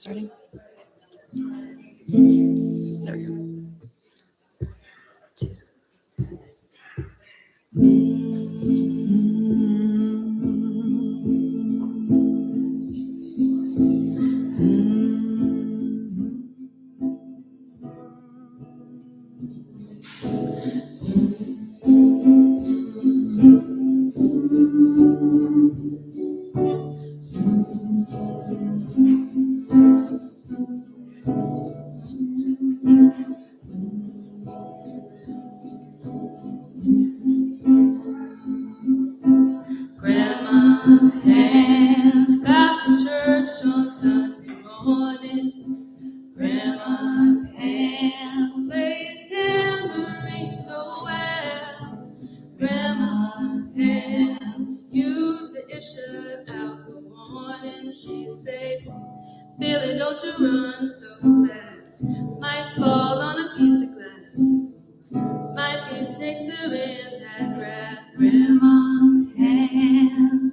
Starting. There we go. Grandma's hands got to church on Sunday morning. Grandma's hands played tambourine so well. Grandma's hands used to issue out the warning. She'd say, Billy, don't you run so fast. Might fall on a piece of glass. Might be snakes there in that grass. Grandma's hands.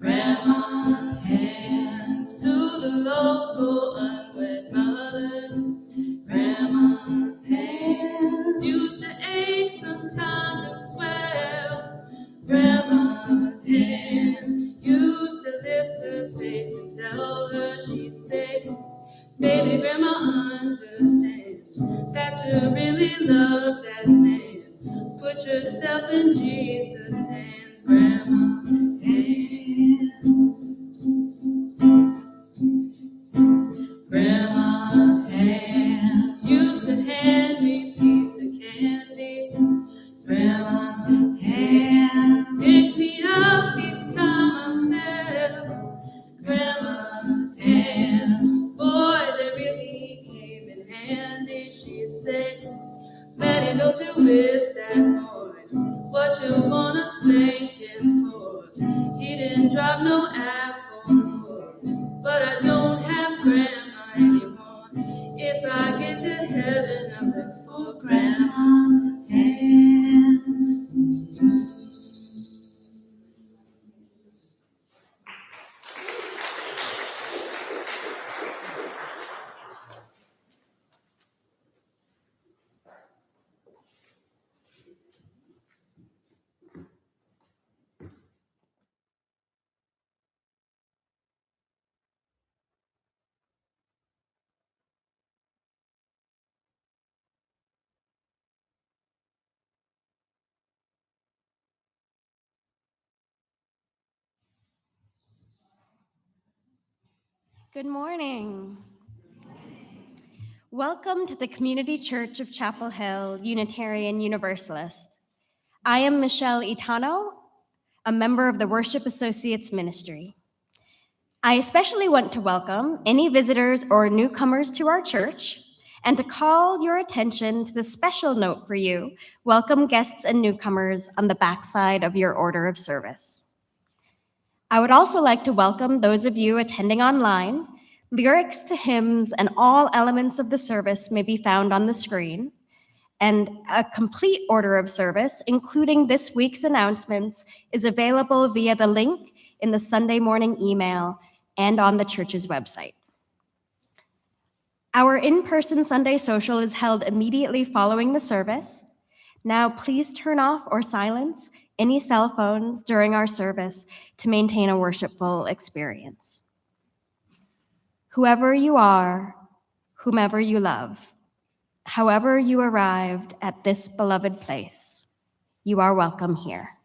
Grandma's hands to the local unwed mothers. Grandma's hands used to ache sometimes and swell. Grandma's hands used to lift her face and tell her, she'd say, baby, Grandma understands that you really love that man. Put yourself in Jesus' hands, Grandma's hands. Grandma's hands used to hand me a piece of candy. Grandma's hands picked me up each time I fell. Grandma's hands, boy, they really came in handy. She'd say, Betty, don't you miss that boy? What you wanna spank him for? He didn't drop no apple more. But I don't have grandma anymore. If I get to heaven, I'll look for grandma's hand. Good morning. Welcome to the Community Church of Chapel Hill, Unitarian Universalist. I am Michelle Itano, a member of the Worship Associates Ministry. I especially want to welcome any visitors or newcomers to our church and to call your attention to the special note for you, welcome guests and newcomers on the backside of your order of service. I would also like to welcome those of you attending online. Lyrics to hymns and all elements of the service may be found on the screen, and a complete order of service, including this week's announcements, is available via the link in the Sunday morning email and on the church's website. Our in-person Sunday social is held immediately following the service. Now, please turn off or silence any cell phones during our service to maintain a worshipful experience. Whoever you are, whomever you love, however you arrived at this beloved place, you are welcome here.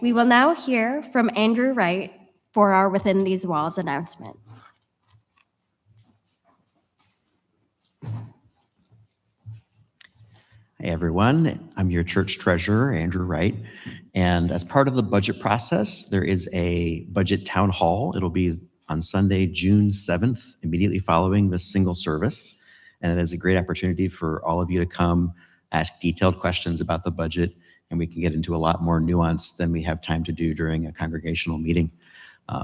We will now hear from Andrew Wright for our Within These Walls announcement. Hey everyone, I'm your church treasurer, Andrew Wright, and as part of the budget process, there is a budget town hall. It'll be on Sunday, June 7th, immediately following the single service, and it is a great opportunity for all of you to come ask detailed questions about the budget, and we can get into a lot more nuance than we have time to do during a congregational meeting.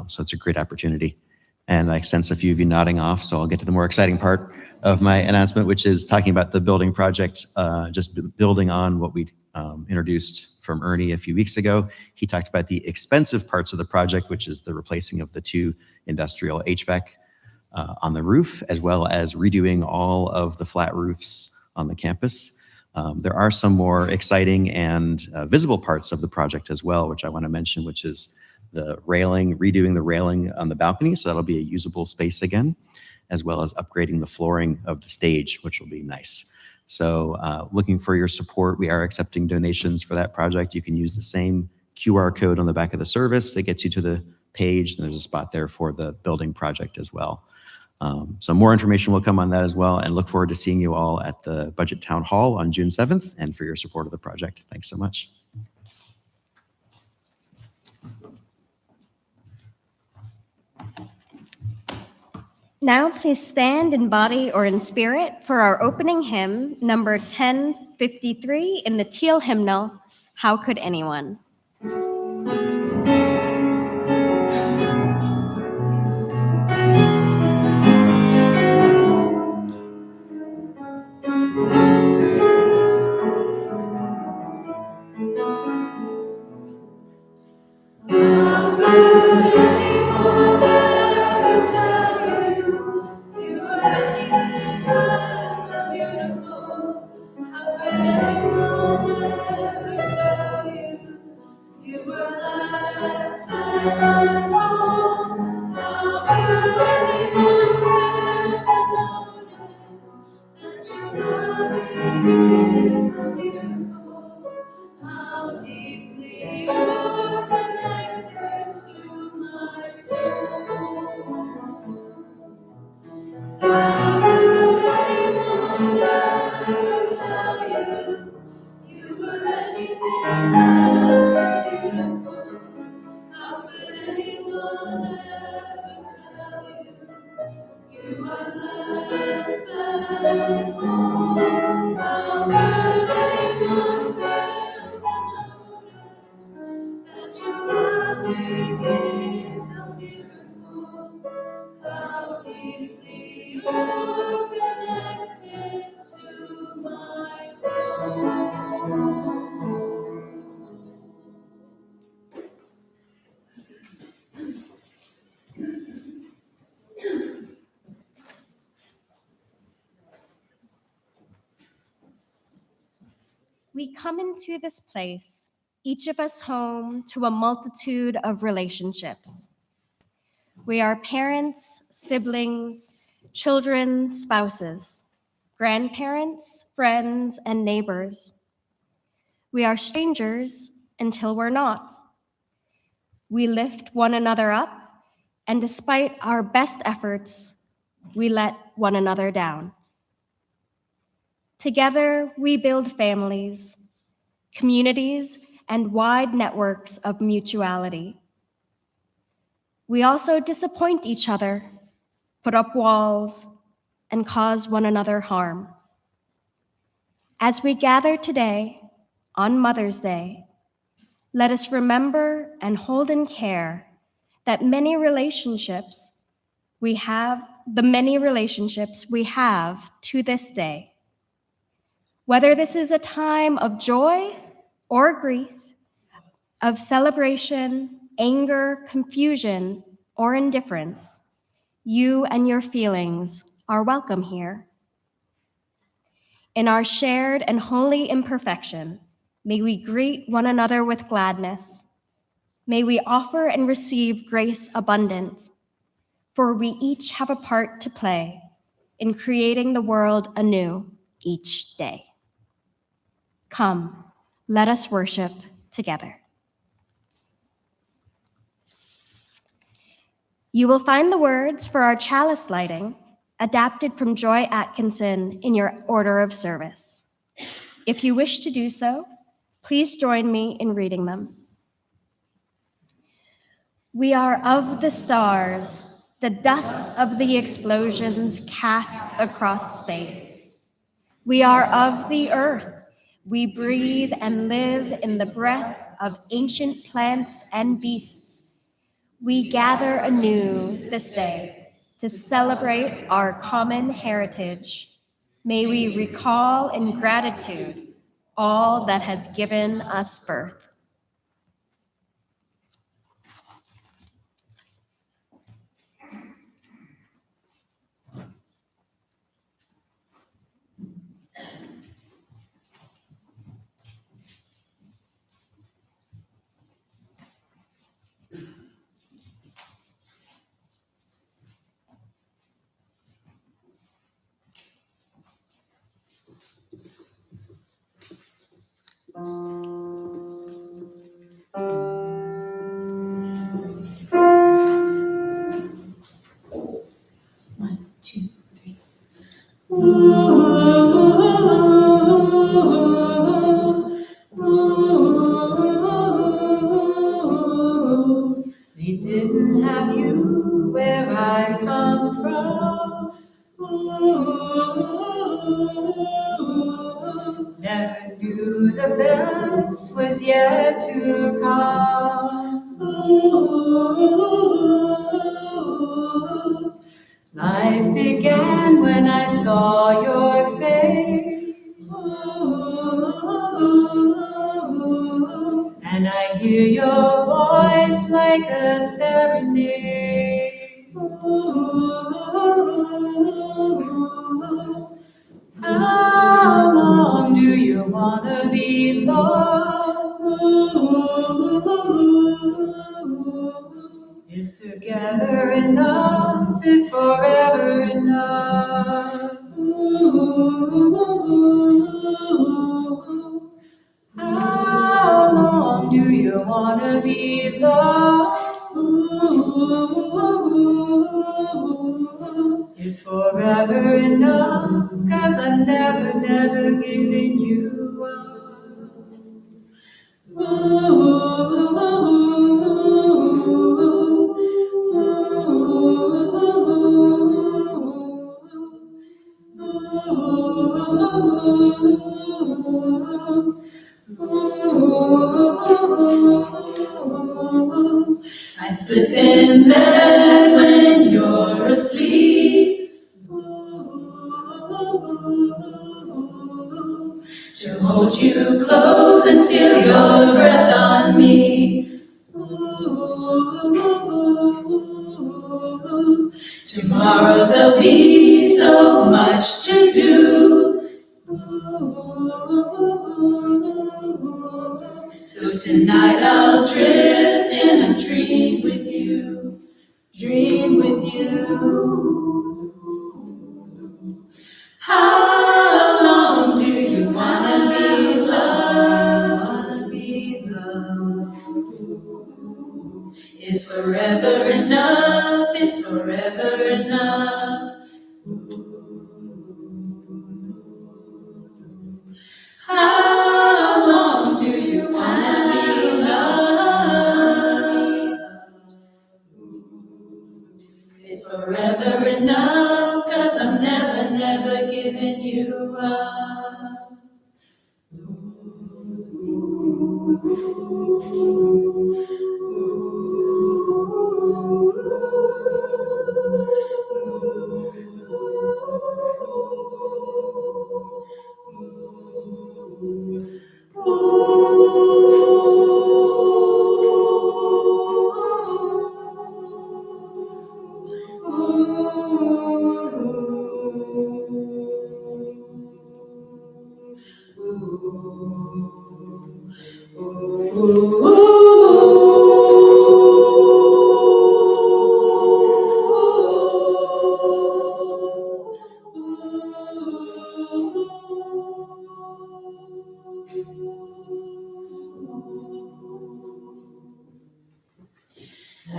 So it's a great opportunity. And I sense a few of you nodding off, so I'll get to the more exciting part. of my announcement, which is talking about the building project, building on what we introduced from Ernie a few weeks ago. He talked about the expensive parts of the project, which is the replacing of the 2 industrial HVAC on the roof, as well as redoing all of the flat roofs on the campus. There are some more exciting and visible parts of the project as well, which I want to mention, which is the railing, redoing the railing on the balcony, so that'll be a usable space again, as well as upgrading the flooring of the stage, which will be nice. So looking for your support. We are accepting donations for that project. You can use the same QR code on the back of the service that gets you to the page, and there's a spot there for the building project as well. So more information will come on that as well, and look forward to seeing you all at the Budget Town Hall on June 7th, and for your support of the project. Thanks so much. Now please stand in body or in spirit for our opening hymn, number 1053 in the Teal hymnal, How Could Anyone? We come into this place, each of us home to a multitude of relationships. We are parents, siblings, children, spouses, grandparents, friends, and neighbors. We are strangers until we're not. We lift one another up, and despite our best efforts, we let one another down. Together, we build families, communities, and wide networks of mutuality. We also disappoint each other, put up walls, and cause one another harm. As we gather today on Mother's Day, let us remember and hold in care that the many relationships we have to this day. Whether this is a time of joy or grief, of celebration, anger, confusion, or indifference, you and your feelings are welcome here. In our shared and holy imperfection, may we greet one another with gladness. May we offer and receive grace abundant, for we each have a part to play in creating the world anew each day. Come, let us worship together. You will find the words for our chalice lighting adapted from Joy Atkinson in your order of service. If you wish to do so, please join me in reading them. We are of the stars, the dust of the explosions cast across space. We are of the earth. We breathe and live in the breath of ancient plants and beasts. We gather anew this day to celebrate our common heritage. May we recall in gratitude all that has given us birth. They didn't have you where I come from. Never knew the best was yet to come. Life began when I saw your face. And I hear your voice like a serenade. How long do you wanna be loved? Is together enough? Is forever enough? How long do you wanna be loved? Is forever enough? 'Cause I've never, never given you up. I slip in bed when you're asleep to hold you close and feel your breath on me. Tomorrow there'll be so much to do. So tonight I'll drift in a dream with you, dream with you. How long do you wanna be loved? Wanna be loved? Is forever enough? Is forever enough? How long do you wanna be loved? Is forever enough? 'Cause I'm never, never giving you up.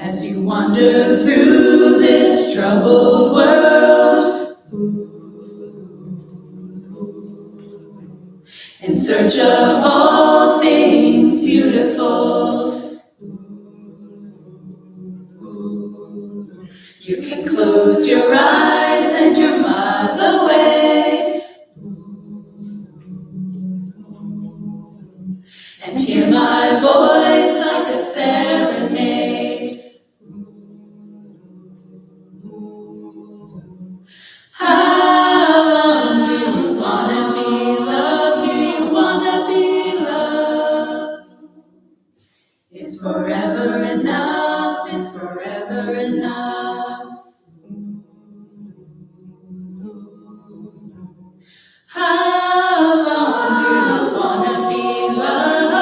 As you wander through this troubled world, in search of all things beautiful, you can close your eyes and you're miles away, and hear my voice like a serenade. How long do you wanna be loved?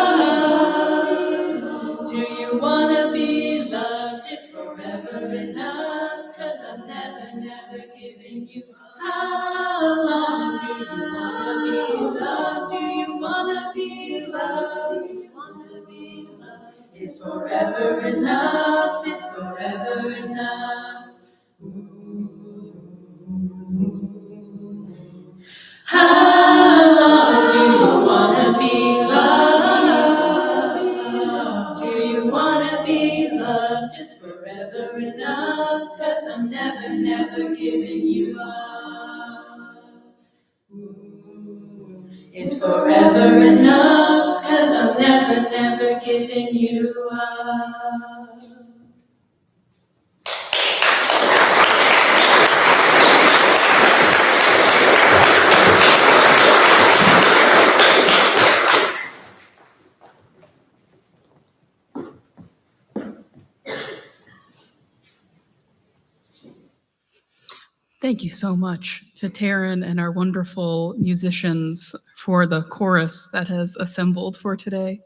Do you wanna be loved? Is forever enough? 'Cause I'm never, never giving you. How long do you wanna be loved? Do you wanna be loved? Do you wanna be loved? Is forever enough? Is forever enough? How long do you wanna be loved? Do you wanna be loved? Is forever enough? 'Cause I'm never, never giving you up. Is forever enough? 'Cause I'm never, never giving you up. Thank you so much to Taryn and our wonderful musicians for the chorus that has assembled for today.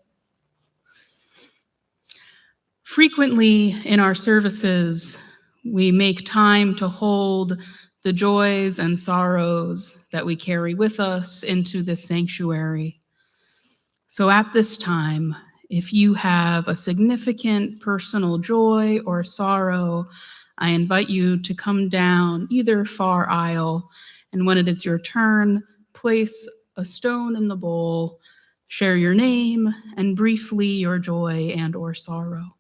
Frequently in our services, we make time to hold the joys and sorrows that we carry with us into this sanctuary. So at this time, if you have a significant personal joy or sorrow, I invite you to come down either far aisle, and when it is your turn, place a stone in the bowl, share your name, and briefly your joy and or sorrow.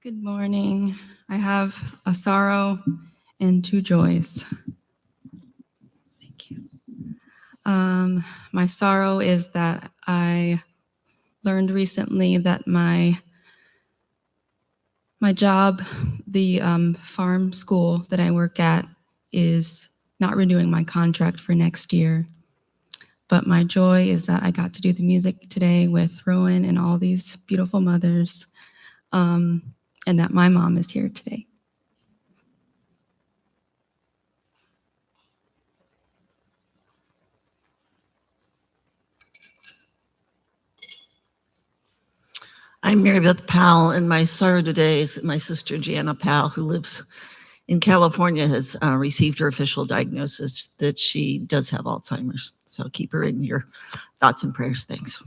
Good morning. I have a sorrow and two joys. Thank you. My sorrow is that I learned recently that my job, the farm school that I work at, is not renewing my contract for next year. But my joy is that I got to do the music today with Rowan and all these beautiful mothers. And that my mom is here today. I'm Mary Beth Powell, and my sorrow today is that my sister Jana Powell, who lives in California, has received her official diagnosis that she does have Alzheimer's. So keep her in your thoughts and prayers. Thanks.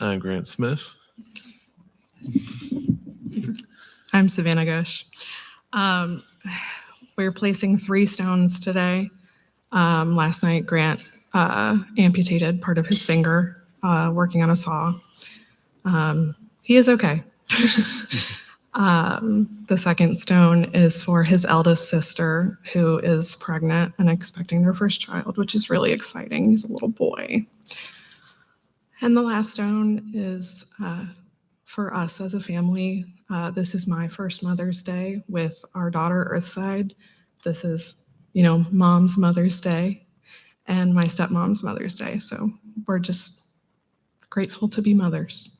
I'm Grant Smith. I'm Savannah Gush. We're placing 3 stones today. Last night, Grant amputated part of his finger working on a saw. He is okay. The second stone is for his eldest sister, who is pregnant and expecting their first child, which is really exciting. He's a little boy. And the last stone is for us as a family. This is my first Mother's Day with our daughter Earthside. This is, Mom's Mother's Day and my stepmom's Mother's Day. So we're just grateful to be mothers.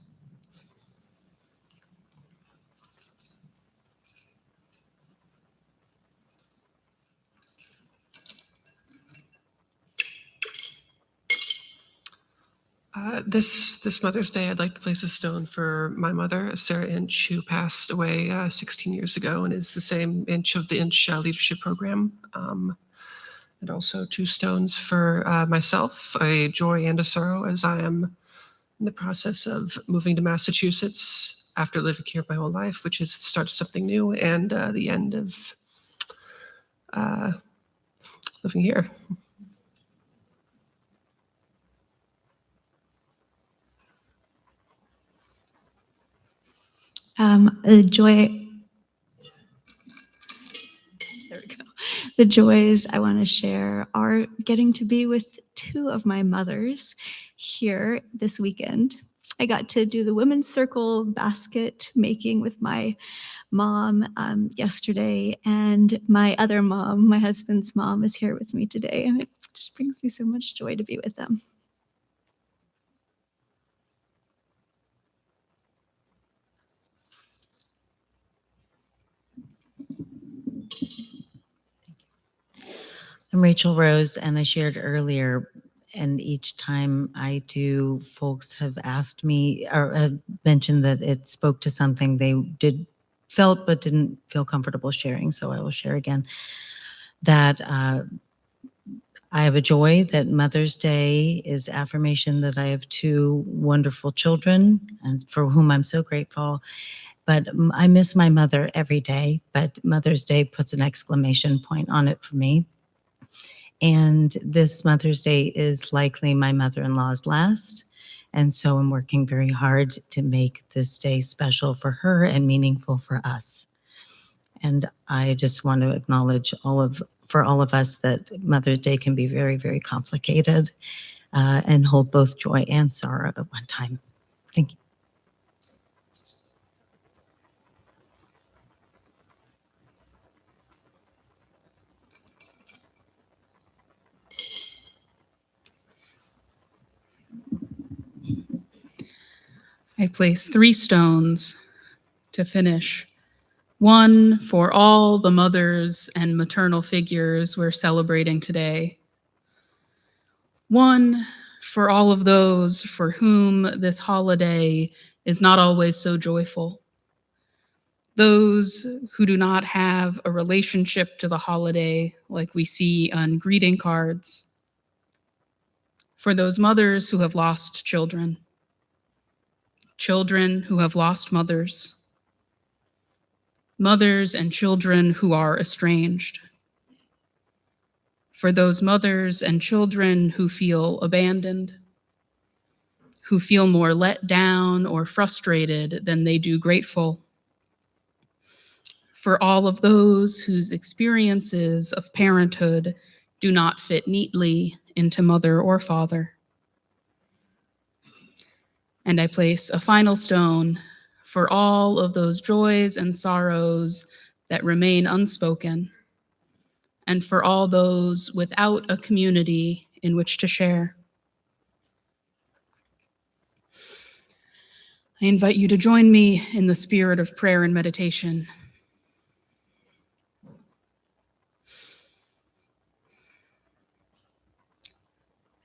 This Mother's Day, I'd like to place a stone for my mother, Sarah Inch, who passed away 16 years ago and is the same Inch of the Inch Leadership Program. And also 2 stones for myself, a joy and a sorrow, as I am in the process of moving to Massachusetts after living here my whole life, which is the start of something new and the end of living here. The joy The joys I want to share are getting to be with two of my mothers here this weekend. I got to do the women's circle basket making with my mom yesterday, and my other mom, my husband's mom, is here with me today, and it just brings me so much joy to be with them. I'm Rachel Rose, and I shared earlier, and each time I do, folks have asked me or have mentioned that it spoke to something they felt but didn't feel comfortable sharing. So I will share again that I have a joy that Mother's Day is affirmation that I have two wonderful children, and for whom I'm so grateful. But I miss my mother every day, but Mother's Day puts an exclamation point on it for me. And this Mother's Day is likely my mother-in-law's last. And so I'm working very hard to make this day special for her and meaningful for us. And I just want to acknowledge for all of us that Mother's Day can be very, very complicated and hold both joy and sorrow at one time. Thank you. I place 3 stones to finish. One for all the mothers and maternal figures we're celebrating today. One for all of those for whom this holiday is not always so joyful. Those who do not have a relationship to the holiday like we see on greeting cards. For those mothers who have lost children. Children who have lost mothers. Mothers and children who are estranged. For those mothers and children who feel abandoned, who feel more let down or frustrated than they do grateful. For all of those whose experiences of parenthood do not fit neatly into mother or father. And I place a final stone for all of those joys and sorrows that remain unspoken, and for all those without a community in which to share. I invite you to join me in the spirit of prayer and meditation.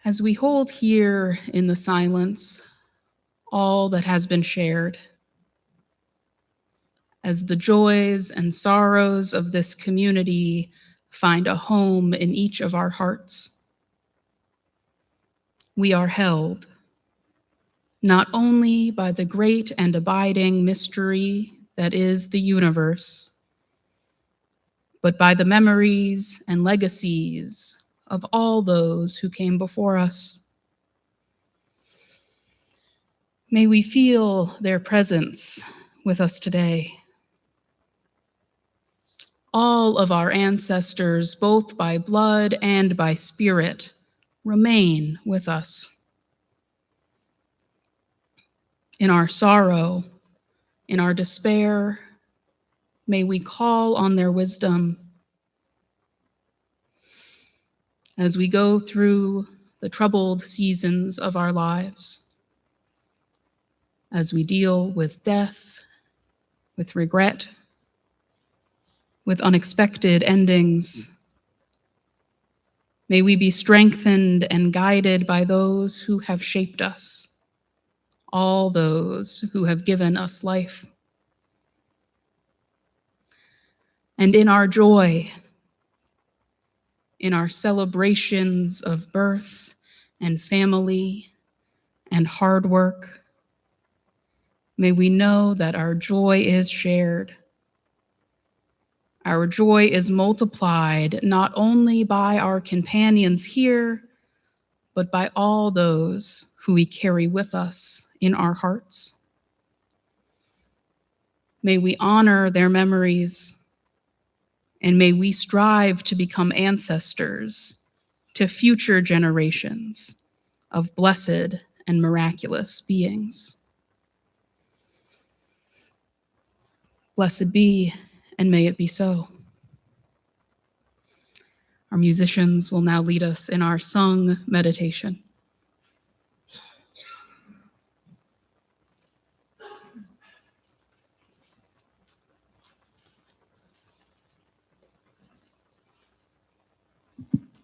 As we hold here in the silence all that has been shared, as the joys and sorrows of this community find a home in each of our hearts, we are held not only by the great and abiding mystery that is the universe, but by the memories and legacies of all those who came before us. May we feel their presence with us today. All of our ancestors, both by blood and by spirit, remain with us. In our sorrow, in our despair, may we call on their wisdom. As we go through the troubled seasons of our lives, as we deal with death, with regret, with unexpected endings, may we be strengthened and guided by those who have shaped us, all those who have given us life. And in our joy, in our celebrations of birth and family and hard work, may we know that our joy is shared. Our joy is multiplied not only by our companions here, but by all those who we carry with us in our hearts. May we honor their memories And may we strive to become ancestors to future generations of blessed and miraculous beings. Blessed be, and may it be so. Our musicians will now lead us in our sung meditation.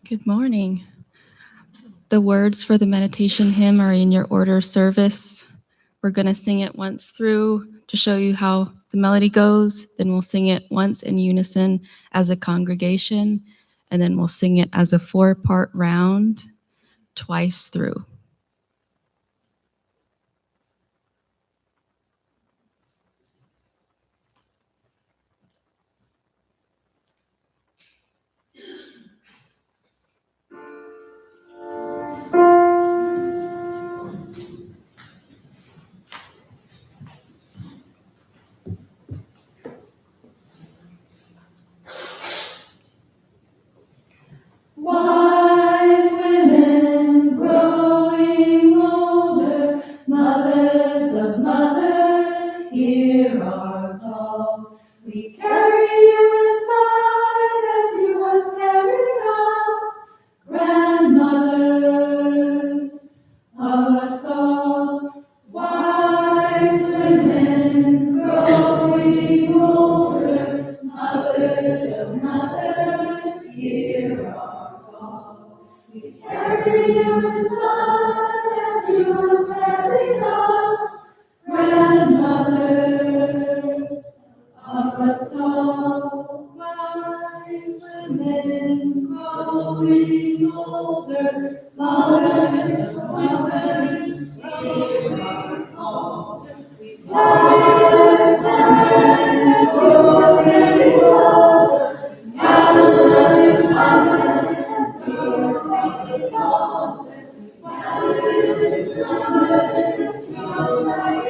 Good morning. The words for the meditation hymn are in your order of service. We're going to sing it once through to show you how the melody goes. Then we'll sing it once in unison as a congregation, and then we'll sing it as a 4-part round twice through. Wise women growing older, mothers of mothers, hear our call. We carry you inside as you once carried us, grandmothers of us all. Wise women growing older, mothers of mothers, hear our call. We carry you inside as you once carried us, grandmothers of us all. Wise women growing older, mothers of mothers, hear our call. We carry you inside as you once carried us, grandmothers of mothers, hear our call. We carry you inside as you once carried us,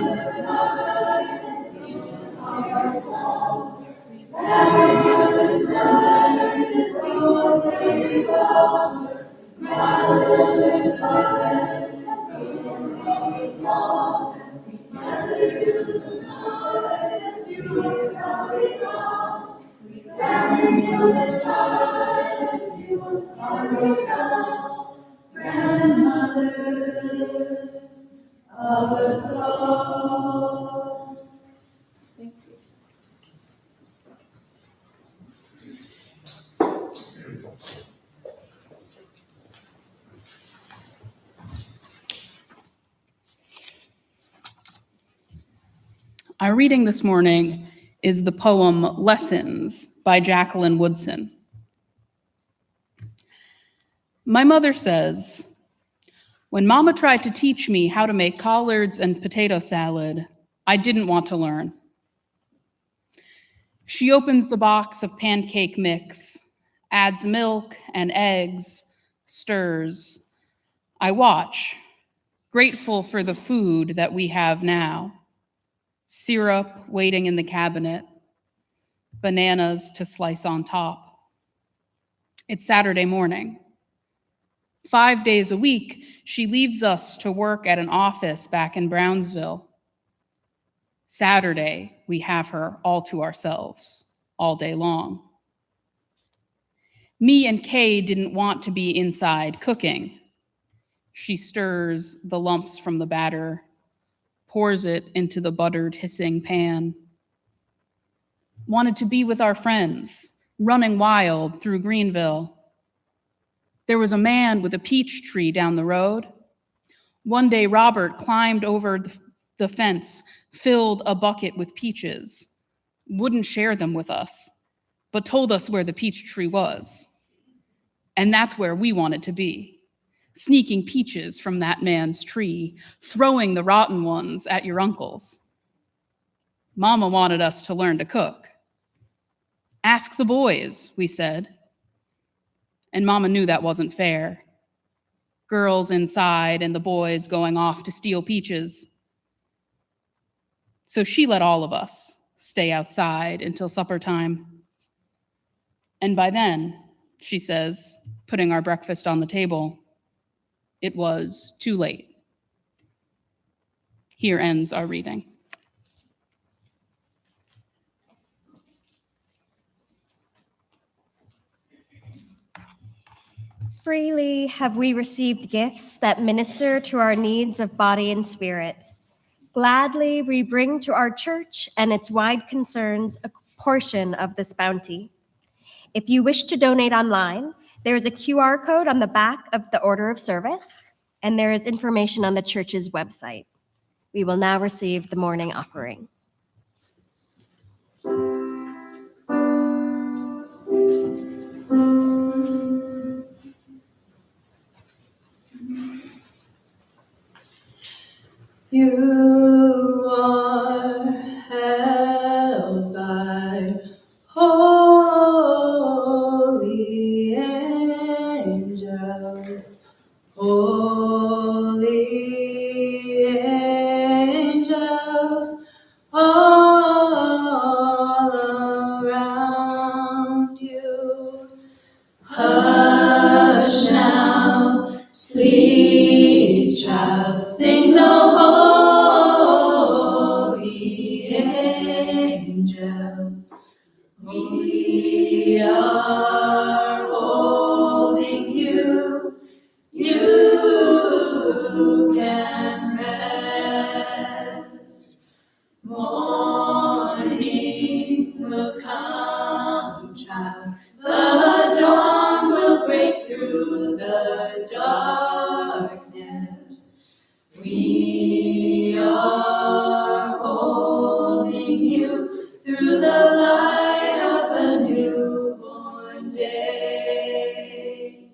grandmothers of mothers, hear our call. Grandmothers of mothers, you once carried us, grandmothers of mothers, hear our call. We carry you inside as you once carried us, grandmothers of us all. Thank you. Our reading this morning is the poem Lessons by Jacqueline Woodson. My mother says, when Mama tried to teach me how to make collards and potato salad, I didn't want to learn. She opens the box of pancake mix, adds milk and eggs, stirs. I watch, grateful for the food that we have now. Syrup waiting in the cabinet, bananas to slice on top. It's Saturday morning. 5 days a week, she leaves us to work at an office back in Brownsville. Saturday, we have her all to ourselves, all day long. Me and Kay didn't want to be inside cooking. She stirs the lumps from the batter, pours it into the buttered, hissing pan. Wanted to be with our friends, running wild through Greenville. There was a man with a peach tree down the road. One day, Robert climbed over the fence, filled a bucket with peaches, wouldn't share them with us, but told us where the peach tree was. And that's where we wanted to be, sneaking peaches from that man's tree, throwing the rotten ones at your uncle's. Mama wanted us to learn to cook. Ask the boys, we said. And Mama knew that wasn't fair. Girls inside and the boys going off to steal peaches. So she let all of us stay outside until supper time. And by then, she says, putting our breakfast on the table, it was too late. Here ends our reading. Freely have we received gifts that minister to our needs of body and spirit. Gladly we bring to our church and its wide concerns a portion of this bounty. If you wish to donate online, there is a QR code on the back of the order of service, and there is information on the church's website. We will now receive the morning offering. You are held by holy angels, holy angels, all around you. Hush now, sweet child, sing the holy angels. We are holding you, you can rest. Morning will come, child, the dawn will break through the darkness. We are holding you through the light of the newborn day.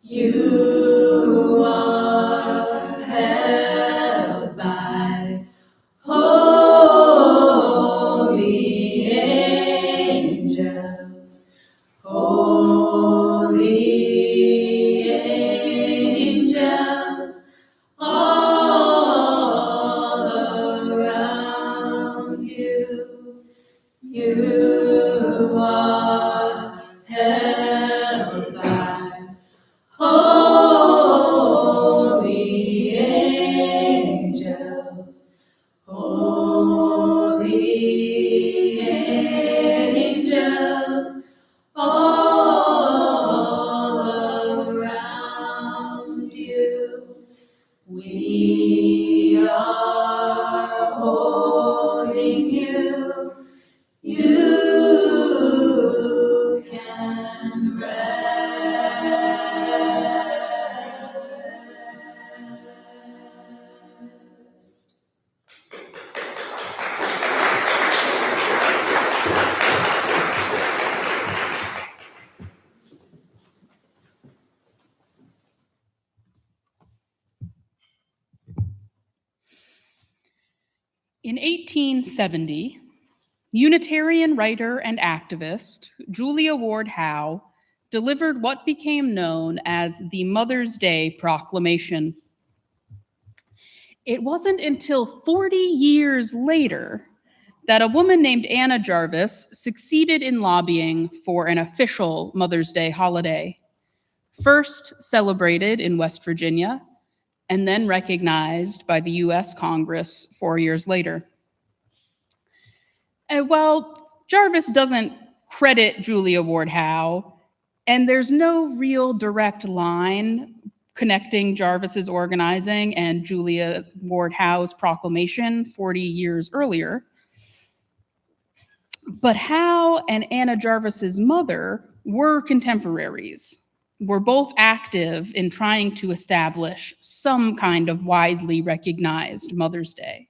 You are held by holy angels, holy angels, all around you. You are held by holy angels, holy angels, all around you. We are holding you, you can rest. In 1870, Unitarian writer and activist Julia Ward Howe delivered what became known as the Mother's Day Proclamation. It wasn't until 40 years later that a woman named Anna Jarvis succeeded in lobbying for an official Mother's Day holiday, first celebrated in West Virginia, and then recognized by the US Congress 4 years later. Well, Jarvis doesn't credit Julia Ward Howe, and there's no real direct line connecting Jarvis's organizing and Julia Ward Howe's proclamation 40 years earlier. But Howe and Anna Jarvis's mother were contemporaries, were both active in trying to establish some kind of widely recognized Mother's Day.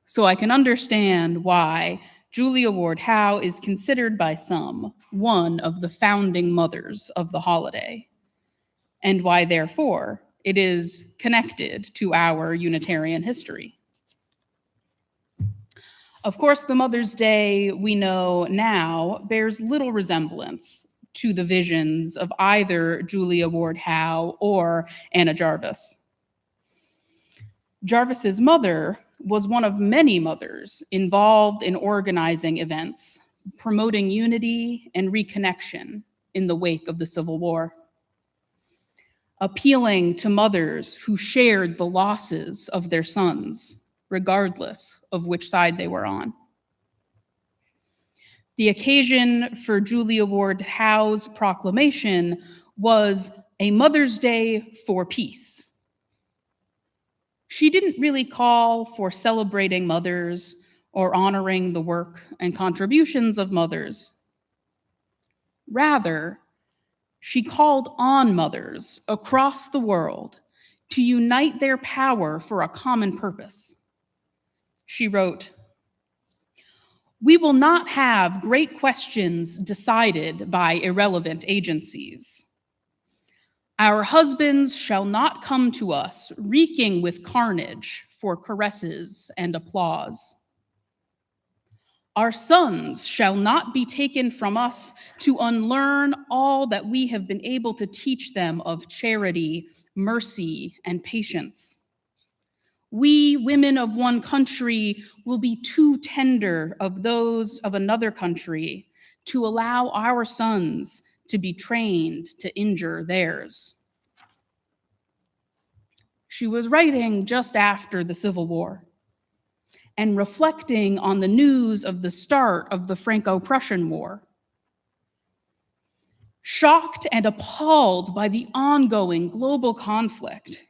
So I can understand why Julia Ward Howe is considered by some one of the founding mothers of the holiday, and why, therefore, it is connected to our Unitarian history. Of course, the Mother's Day we know now bears little resemblance to the visions of either Julia Ward Howe or Anna Jarvis. Jarvis's mother was one of many mothers involved in organizing events, promoting unity and reconnection in the wake of the Civil War, appealing to mothers who shared the losses of their sons, regardless of which side they were on. The occasion for Julia Ward Howe's proclamation was a Mother's Day for peace. She didn't really call for celebrating mothers or honoring the work and contributions of mothers. Rather, she called on mothers across the world to unite their power for a common purpose. She wrote, "We will not have great questions decided by irrelevant agencies. Our husbands shall not come to us reeking with carnage for caresses and applause. Our sons shall not be taken from us to unlearn all that we have been able to teach them of charity, mercy, and patience. We, women of one country, will be too tender of those of another country to allow our sons to be trained to injure theirs." She was writing just after the Civil War and reflecting on the news of the start of the Franco-Prussian War. Shocked and appalled by the ongoing global conflict,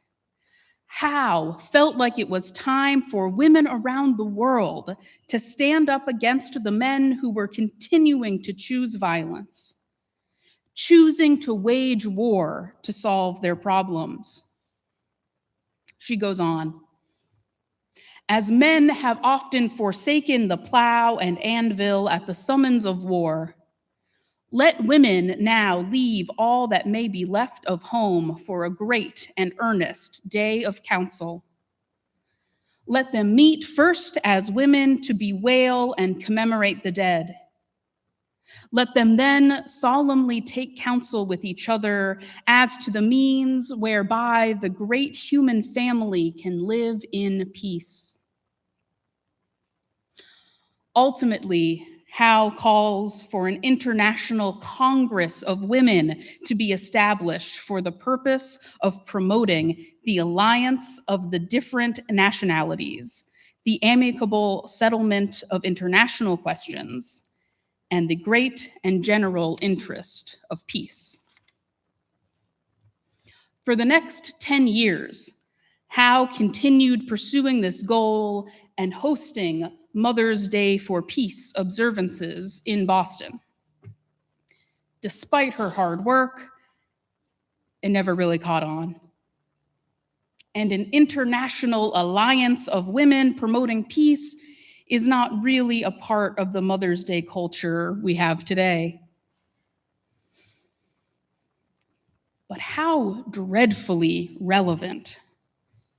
Howe felt like it was time for women around the world to stand up against the men who were continuing to choose violence, choosing to wage war to solve their problems. She goes on, "As men have often forsaken the plow and anvil at the summons of war, let women now leave all that may be left of home for a great and earnest day of council. Let them meet first as women to bewail and commemorate the dead. Let them then solemnly take counsel with each other as to the means whereby the great human family can live in peace." Ultimately, Howe calls for an international Congress of Women to be established for the purpose of promoting the alliance of the different nationalities, the amicable settlement of international questions, and the great and general interest of peace. For the next 10 years, Howe continued pursuing this goal and hosting Mother's Day for Peace observances in Boston. Despite her hard work, it never really caught on. And an international alliance of women promoting peace is not really a part of the Mother's Day culture we have today. But how dreadfully relevant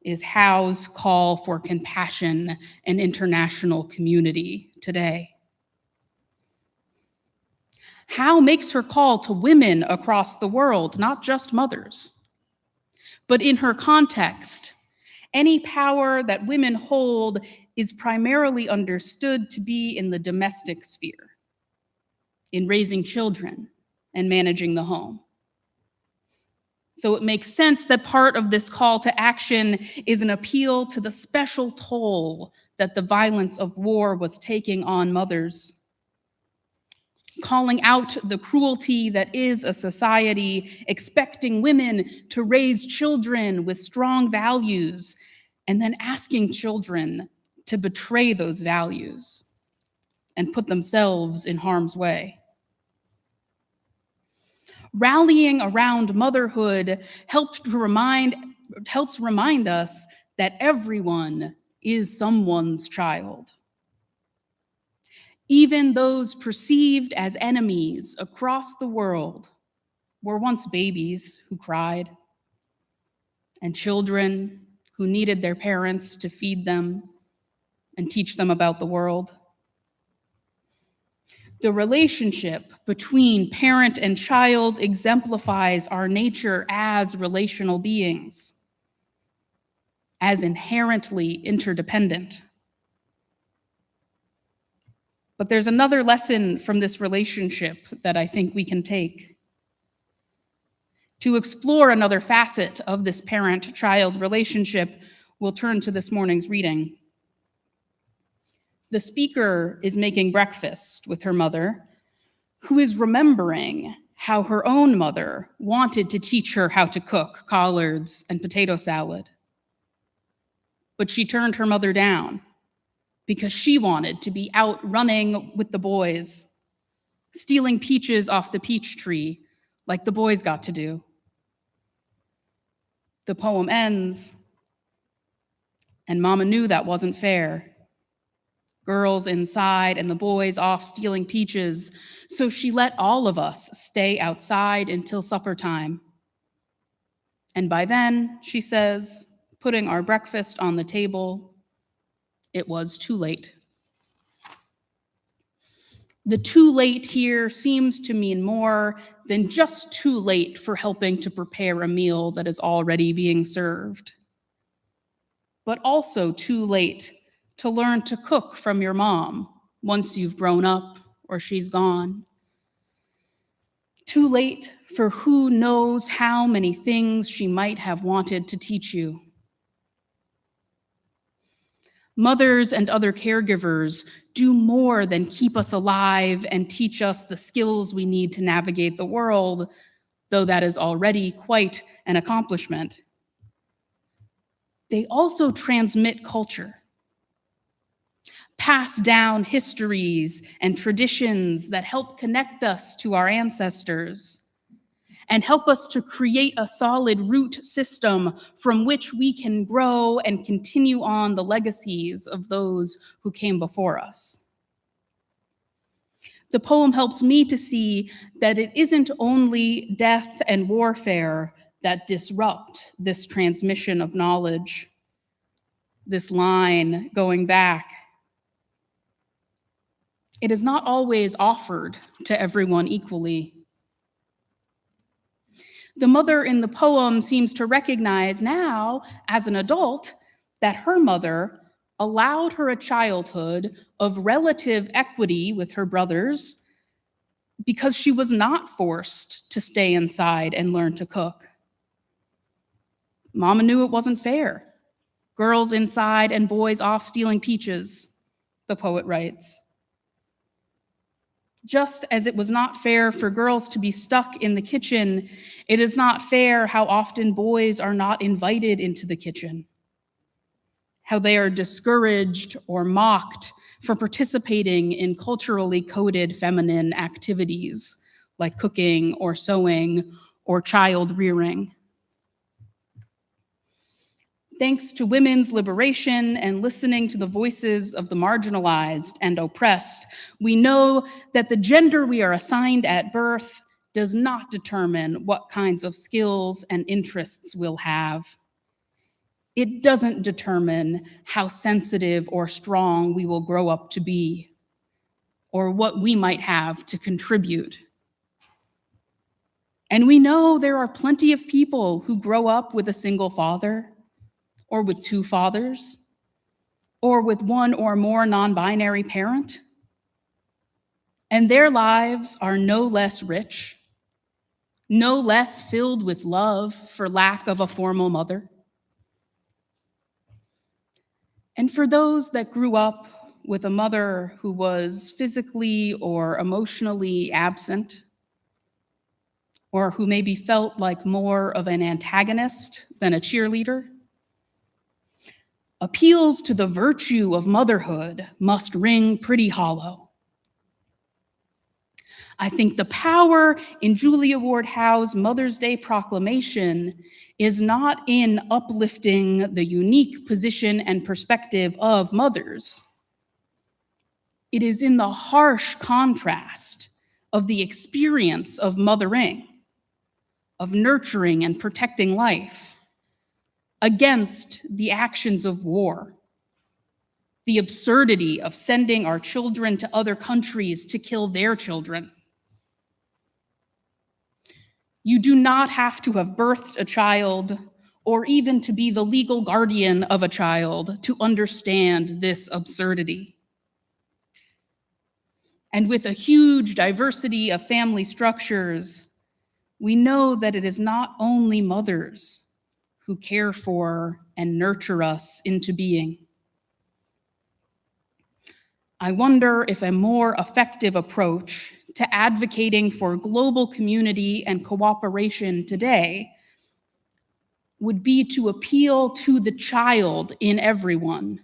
is Howe's call for compassion and international community today? Howe makes her call to women across the world, not just mothers. But in her context, any power that women hold is primarily understood to be in the domestic sphere, in raising children and managing the home. So it makes sense that part of this call to action is an appeal to the special toll that the violence of war was taking on mothers, calling out the cruelty that is a society expecting women to raise children with strong values and then asking children to betray those values and put themselves in harm's way. Rallying around motherhood helps remind us that everyone is someone's child. Even those perceived as enemies across the world were once babies who cried, and children who needed their parents to feed them and teach them about the world. The relationship between parent and child exemplifies our nature as relational beings, as inherently interdependent. But there's another lesson from this relationship that I think we can take. To explore another facet of this parent-child relationship, we'll turn to this morning's reading. The speaker is making breakfast with her mother, who is remembering how her own mother wanted to teach her how to cook collards and potato salad. But she turned her mother down because she wanted to be out running with the boys, stealing peaches off the peach tree like the boys got to do. The poem ends, and Mama knew that wasn't fair. Girls inside and the boys off stealing peaches, so she let all of us stay outside until supper time. And by then, she says, putting our breakfast on the table, it was too late. The too late here seems to mean more than just too late for helping to prepare a meal that is already being served, but also too late to learn to cook from your mom once you've grown up or she's gone. Too late for who knows how many things she might have wanted to teach you. Mothers and other caregivers do more than keep us alive and teach us the skills we need to navigate the world, though that is already quite an accomplishment. They also transmit culture, pass down histories and traditions that help connect us to our ancestors and help us to create a solid root system from which we can grow and continue on the legacies of those who came before us. The poem helps me to see that it isn't only death and warfare that disrupt this transmission of knowledge, this line going back. It is not always offered to everyone equally. The mother in the poem seems to recognize now, as an adult, that her mother allowed her a childhood of relative equity with her brothers because she was not forced to stay inside and learn to cook. Mama knew it wasn't fair. Girls inside and boys off stealing peaches, the poet writes. Just as it was not fair for girls to be stuck in the kitchen, it is not fair how often boys are not invited into the kitchen, how they are discouraged or mocked for participating in culturally coded feminine activities like cooking or sewing or child rearing. Thanks to women's liberation and listening to the voices of the marginalized and oppressed, we know that the gender we are assigned at birth does not determine what kinds of skills and interests we'll have. It doesn't determine how sensitive or strong we will grow up to be, or what we might have to contribute. And we know there are plenty of people who grow up with a single father, or with two fathers, or with one or more non-binary parent. And their lives are no less rich, no less filled with love for lack of a formal mother. And for those that grew up with a mother who was physically or emotionally absent, or who maybe felt like more of an antagonist than a cheerleader, appeals to the virtue of motherhood must ring pretty hollow. I think the power in Julia Ward Howe's Mother's Day proclamation is not in uplifting the unique position and perspective of mothers, It is in the harsh contrast of the experience of mothering, of nurturing and protecting life, against the actions of war, the absurdity of sending our children to other countries to kill their children. You do not have to have birthed a child or even to be the legal guardian of a child to understand this absurdity. And with a huge diversity of family structures, we know that it is not only mothers who care for and nurture us into being. I wonder if a more effective approach to advocating for global community and cooperation today would be to appeal to the child in everyone,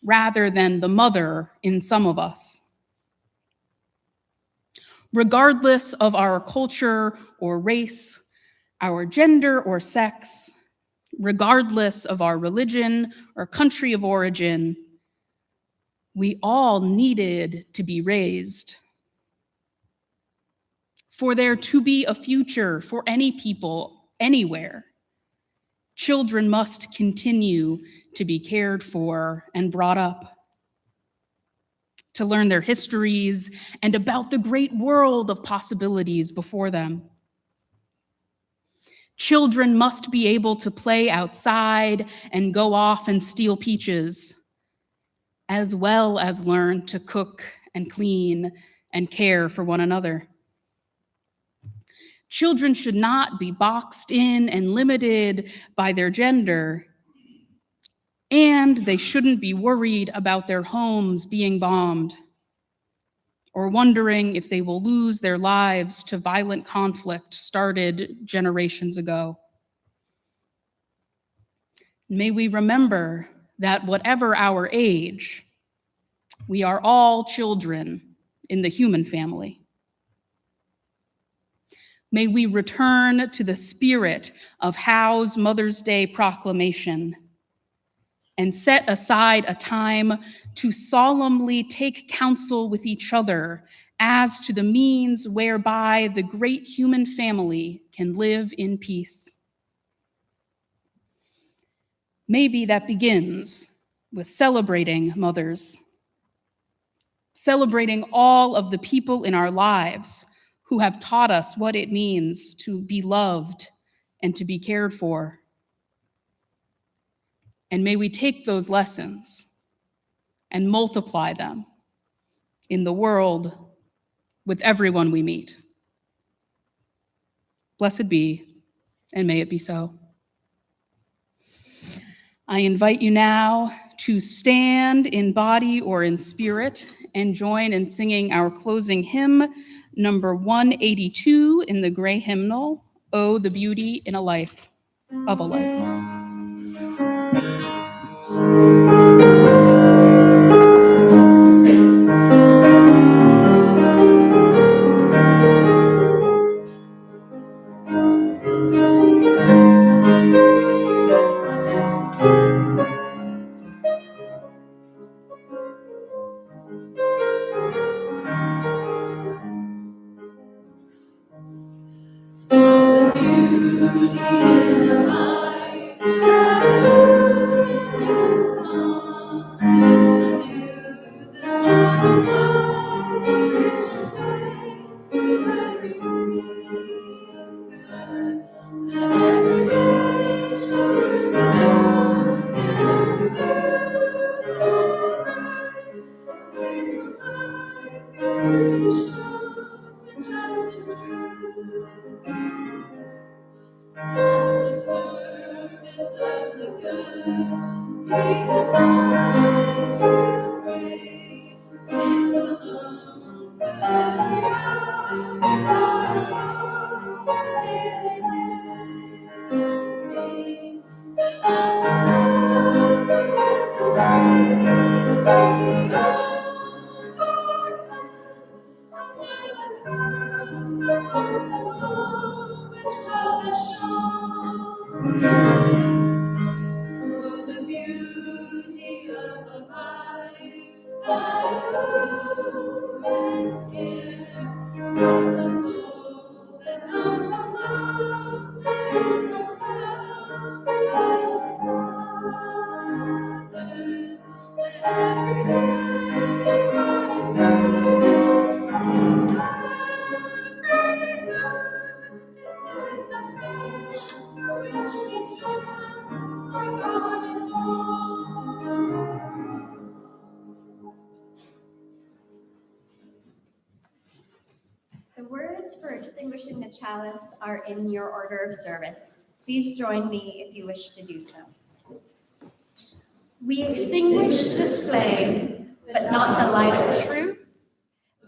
rather than the mother in some of us. Regardless of our culture or race, our gender or sex, regardless of our religion or country of origin, we all needed to be raised. For there to be a future for any people, anywhere, children must continue to be cared for and brought up, to learn their histories and about the great world of possibilities before them. Children must be able to play outside and go off and steal peaches, as well as learn to cook and clean and care for one another. Children should not be boxed in and limited by their gender, and they shouldn't be worried about their homes being bombed or wondering if they will lose their lives to violent conflict started generations ago. May we remember that whatever our age, we are all children in the human family. May we return to the spirit of Howe's Mother's Day proclamation and set aside a time to solemnly take counsel with each other as to the means whereby the great human family can live in peace. Maybe that begins with celebrating mothers, celebrating all of the people in our lives who have taught us what it means to be loved and to be cared for. And may we take those lessons and multiply them in the world with everyone we meet. Blessed be, and may it be so. I invite you now to stand in body or in spirit and join in singing our closing hymn, number 182 in the gray hymnal, Oh, the Beauty in a Life, of a Life. The beauty of a life. words for extinguishing the chalice are in your order of service. Please join me if you wish to do so. We extinguish this flame, but not the light of truth,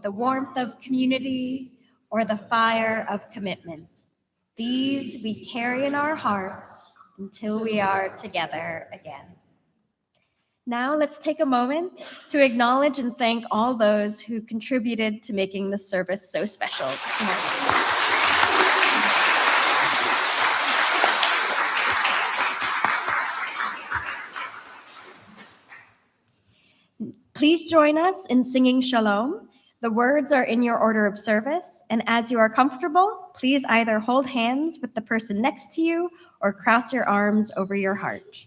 the warmth of community, or the fire of commitment. These we carry in our hearts until we are together again. Now let's take a moment to acknowledge and thank all those who contributed to making this service so special this morning. Please join us in singing Shalom. The words are in your order of service, and as you are comfortable, please either hold hands with the person next to you or cross your arms over your heart.